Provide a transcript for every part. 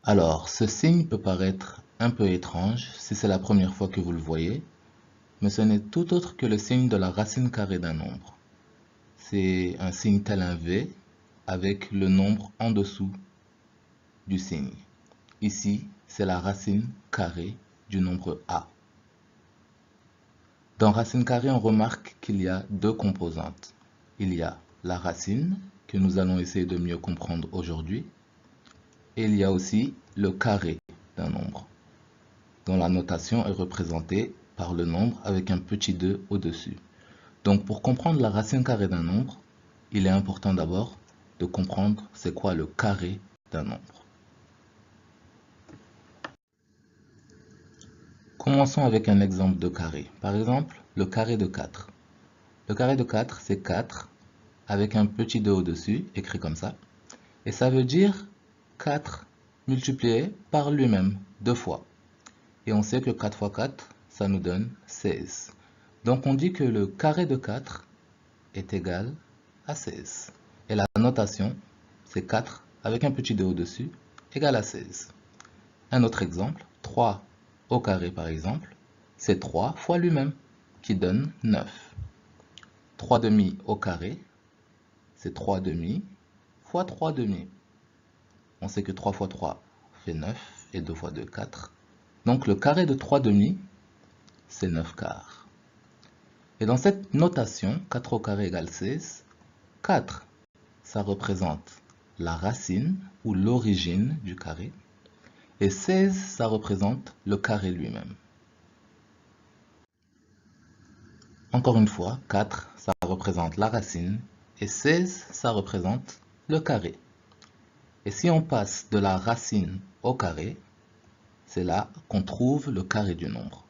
Alors, ce signe peut paraître un peu étrange si c'est la première fois que vous le voyez, mais ce n'est tout autre que le signe de la racine carrée d'un nombre. C'est un signe tel un V avec le nombre en dessous du signe. Ici, c'est la racine carrée du nombre A. Dans racine carrée, on remarque qu'il y a deux composantes. Il y a la racine, que nous allons essayer de mieux comprendre aujourd'hui, et il y a aussi le carré d'un nombre, dont la notation est représentée par le nombre avec un petit 2 au-dessus. Donc pour comprendre la racine carrée d'un nombre, il est important d'abord de comprendre c'est quoi le carré d'un nombre. Commençons avec un exemple de carré. Par exemple, le carré de 4. Le carré de 4, c'est 4 avec un petit 2 au-dessus, écrit comme ça. Et ça veut dire 4 multiplié par lui-même, deux fois. Et on sait que 4 fois 4, ça nous donne 16. Donc on dit que le carré de 4 est égal à 16. Et la notation, c'est 4 avec un petit 2 au-dessus, égal à 16. Un autre exemple, 3 au carré par exemple, c'est 3 fois lui-même, qui donne 9. 3 demi au carré, c'est 3 demi fois 3 demi. On sait que 3 fois 3 fait 9 et 2 fois 2, 4. Donc le carré de 3 demi, c'est 9 quarts. Et dans cette notation, 4 au carré égale 16, 4, ça représente la racine ou l'origine du carré. Et 16, ça représente le carré lui-même. Encore une fois, 4, ça représente la racine. Et 16, ça représente le carré. Et si on passe de la racine au carré, c'est là qu'on trouve le carré du nombre.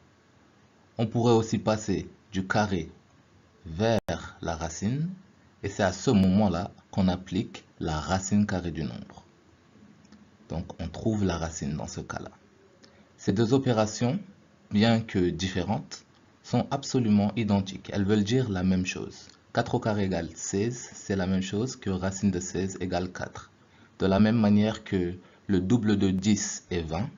On pourrait aussi passer du carré vers la racine, et c'est à ce moment-là qu'on applique la racine carrée du nombre. Donc on trouve la racine dans ce cas-là. Ces deux opérations, bien que différentes, sont absolument identiques. Elles veulent dire la même chose. 4 au carré égale 16, c'est la même chose que racine de 16 égale 4. De la même manière que le double de 10 est 20,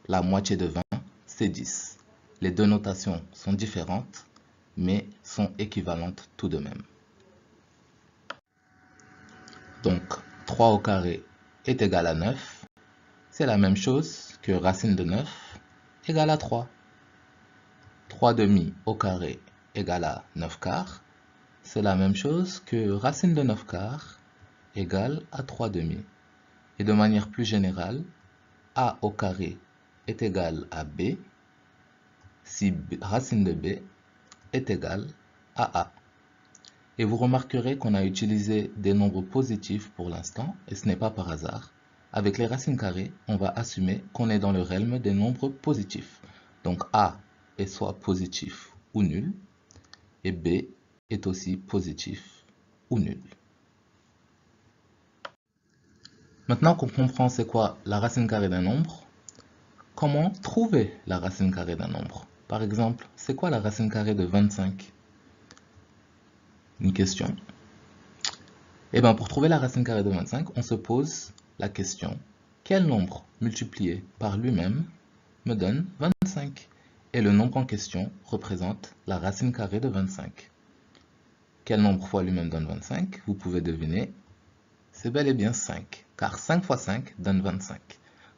la moitié de 20, c'est 10. Les deux notations sont différentes, mais sont équivalentes tout de même. Donc, 3 au carré est égal à 9. C'est la même chose que racine de 9 égale à 3. 3 demi au carré égale à 9 quarts. C'est la même chose que racine de 9 quarts égale à 3 demi. Et de manière plus générale, A au carré est égal à B si racine de B est égale à A. Et vous remarquerez qu'on a utilisé des nombres positifs pour l'instant, et ce n'est pas par hasard. Avec les racines carrées, on va assumer qu'on est dans le realm des nombres positifs. Donc A est soit positif ou nul, et B est aussi positif ou nul. Maintenant qu'on comprend c'est quoi la racine carrée d'un nombre, comment trouver la racine carrée d'un nombre? Par exemple, c'est quoi la racine carrée de 25? Une question. Et bien pour trouver la racine carrée de 25, on se pose la question, quel nombre multiplié par lui-même me donne 25? Et le nombre en question représente la racine carrée de 25. Quel nombre fois lui-même donne 25? Vous pouvez deviner, c'est bel et bien 5, car 5 fois 5 donne 25.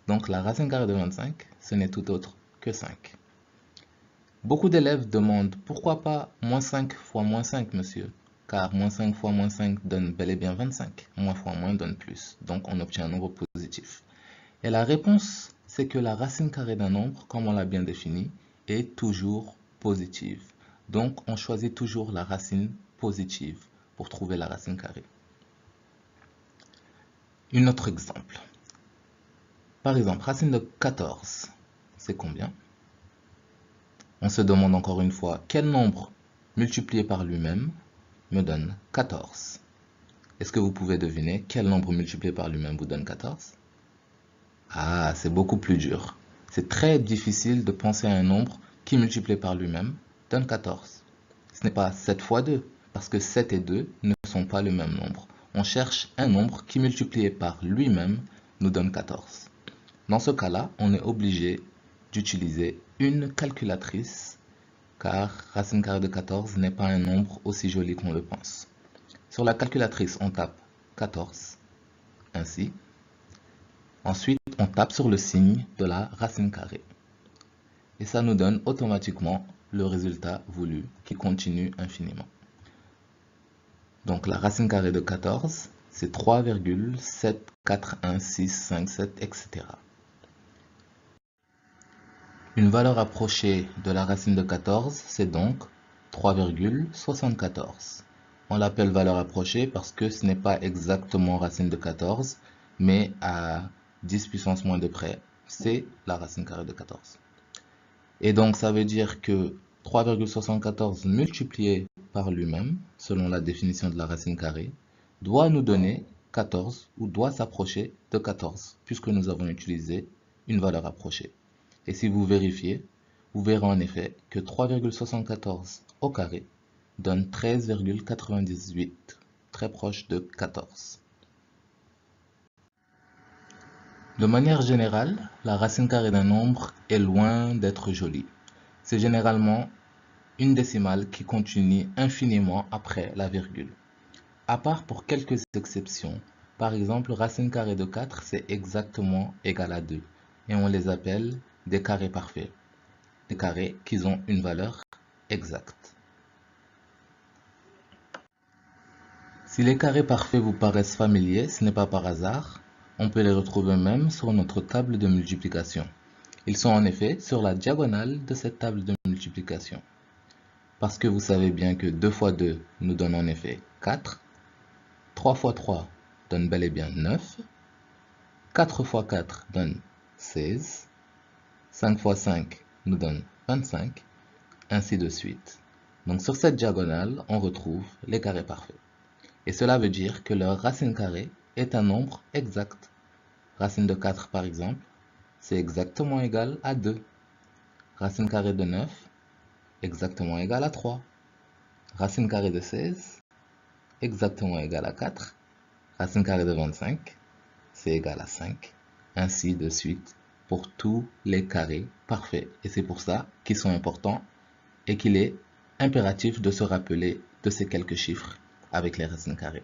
Donc la racine carrée de 25, ce n'est tout autre que 5. Beaucoup d'élèves demandent, pourquoi pas moins 5 fois moins 5, monsieur? Car moins 5 fois moins 5 donne bel et bien 25. Moins fois moins donne plus. Donc on obtient un nombre positif. Et la réponse, c'est que la racine carrée d'un nombre, comme on l'a bien défini, est toujours positive. Donc on choisit toujours la racine positive pour trouver la racine carrée. Un autre exemple. Par exemple, racine de 14, c'est combien? On se demande encore une fois, quel nombre multiplié par lui-même me donne 14? Est-ce que vous pouvez deviner quel nombre multiplié par lui-même vous donne 14? Ah, c'est beaucoup plus dur. C'est très difficile de penser à un nombre qui multiplié par lui-même donne 14. Ce n'est pas 7 fois 2, parce que 7 et 2 ne sont pas le même nombre. On cherche un nombre qui multiplié par lui-même nous donne 14. Dans ce cas-là, on est obligé d'utiliser une calculatrice car racine carrée de 14 n'est pas un nombre aussi joli qu'on le pense. Sur la calculatrice, on tape 14, ainsi. Ensuite, on tape sur le signe de la racine carrée. Et ça nous donne automatiquement le résultat voulu qui continue infiniment. Donc la racine carrée de 14, c'est 3,741657, etc. Une valeur approchée de la racine de 14, c'est donc 3,74. On l'appelle valeur approchée parce que ce n'est pas exactement racine de 14, mais à 10 puissance moins de près, c'est la racine carrée de 14. Et donc ça veut dire que 3,74 multiplié par lui-même, selon la définition de la racine carrée, doit nous donner 14 ou doit s'approcher de 14, puisque nous avons utilisé une valeur approchée. Et si vous vérifiez, vous verrez en effet que 3,74 au carré donne 13,98, très proche de 14. De manière générale, la racine carrée d'un nombre est loin d'être jolie. C'est généralement une décimale qui continue infiniment après la virgule. À part pour quelques exceptions, par exemple, racine carrée de 4, c'est exactement égal à 2. Et on les appelle des carrés parfaits. Des carrés qui ont une valeur exacte. Si les carrés parfaits vous paraissent familiers, ce n'est pas par hasard. On peut les retrouver même sur notre table de multiplication. Ils sont en effet sur la diagonale de cette table de multiplication. Parce que vous savez bien que 2 fois 2 nous donne en effet 4. 3 fois 3 donne bel et bien 9. 4 fois 4 donne 16. 5 fois 5 nous donne 25. Ainsi de suite. Donc sur cette diagonale, on retrouve les carrés parfaits. Et cela veut dire que leur racine carrée est un nombre exact. Racine de 4 par exemple, c'est exactement égal à 2. Racine carrée de 9, exactement égal à 3. Racine carrée de 16, exactement égal à 4. Racine carrée de 25, c'est égal à 5. Ainsi de suite pour tous les carrés parfaits. Et c'est pour ça qu'ils sont importants et qu'il est impératif de se rappeler de ces quelques chiffres avec les racines carrées.